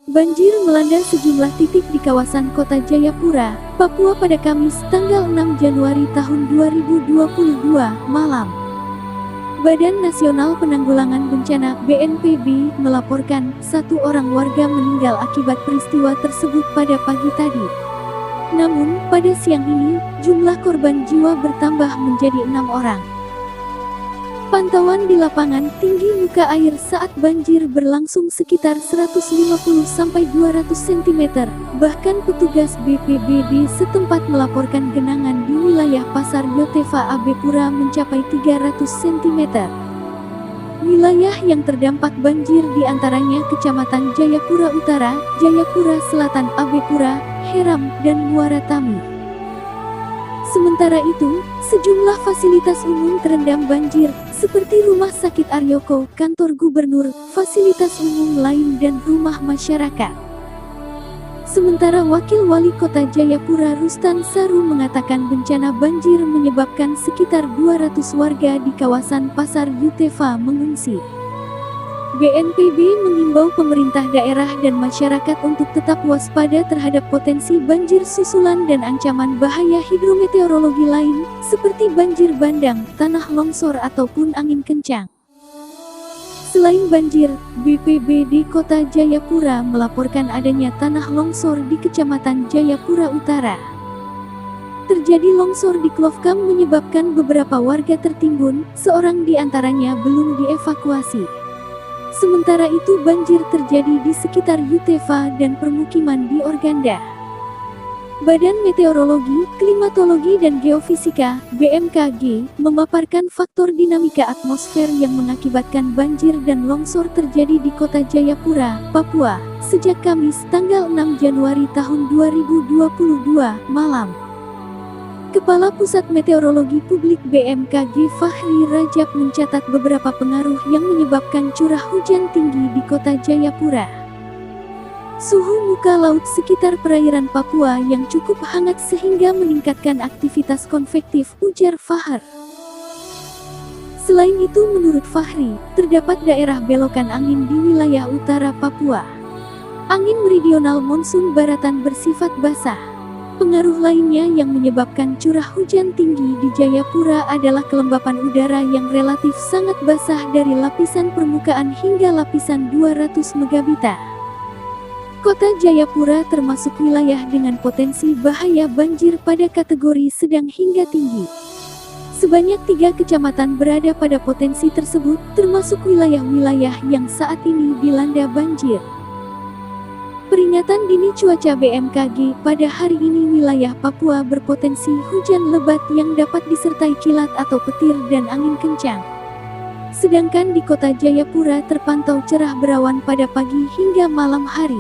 Banjir melanda sejumlah titik di kawasan kota Jayapura, Papua pada Kamis tanggal 6 Januari tahun 2022 malam. Badan Nasional Penanggulangan Bencana (BNPB) melaporkan satu orang warga meninggal akibat peristiwa tersebut pada pagi tadi. Namun, pada siang ini, jumlah korban jiwa bertambah menjadi 6 orang. Pantauan di lapangan, tinggi muka air saat banjir berlangsung sekitar 150-200 cm. Bahkan petugas BPBD setempat melaporkan genangan di wilayah Pasar Yotefa Abepura mencapai 300 cm. Wilayah yang terdampak banjir diantaranya Kecamatan Jayapura Utara, Jayapura Selatan, Abepura, Heram, dan Muara Tami. Sementara itu, sejumlah fasilitas umum terendam banjir, seperti Rumah Sakit Aryoko, Kantor Gubernur, fasilitas umum lain dan rumah masyarakat. Sementara Wakil Wali Kota Jayapura Rustan Saru mengatakan bencana banjir menyebabkan sekitar 200 warga di kawasan Pasar Yotefa mengungsi. BNPB mengimbau pemerintah daerah dan masyarakat untuk tetap waspada terhadap potensi banjir susulan dan ancaman bahaya hidrometeorologi lain, seperti banjir bandang, tanah longsor ataupun angin kencang. Selain banjir, BPBD Kota Jayapura melaporkan adanya tanah longsor di Kecamatan Jayapura Utara. Terjadi longsor di Klovkam menyebabkan beberapa warga tertimbun, seorang di antaranya belum dievakuasi. Sementara itu banjir terjadi di sekitar Yotefa dan permukiman di Organda. Badan Meteorologi, Klimatologi dan Geofisika (BMKG) memaparkan faktor dinamika atmosfer yang mengakibatkan banjir dan longsor terjadi di kota Jayapura, Papua, sejak Kamis tanggal 6 Januari tahun 2022 malam. Kepala Pusat Meteorologi Publik BMKG Fahri Rajab mencatat beberapa pengaruh yang menyebabkan curah hujan tinggi di kota Jayapura. Suhu muka laut sekitar perairan Papua yang cukup hangat sehingga meningkatkan aktivitas konvektif, ujar Fahri. Selain itu menurut Fahri, terdapat daerah belokan angin di wilayah utara Papua. Angin meridional monsun baratan bersifat basah. Pengaruh lainnya yang menyebabkan curah hujan tinggi di Jayapura adalah kelembapan udara yang relatif sangat basah dari lapisan permukaan hingga lapisan 200 megabita. Kota Jayapura termasuk wilayah dengan potensi bahaya banjir pada kategori sedang hingga tinggi. Sebanyak 3 kecamatan berada pada potensi tersebut, termasuk wilayah-wilayah yang saat ini dilanda banjir. Peringatan dini cuaca BMKG, pada hari ini wilayah Papua berpotensi hujan lebat yang dapat disertai kilat atau petir dan angin kencang. Sedangkan di kota Jayapura terpantau cerah berawan pada pagi hingga malam hari.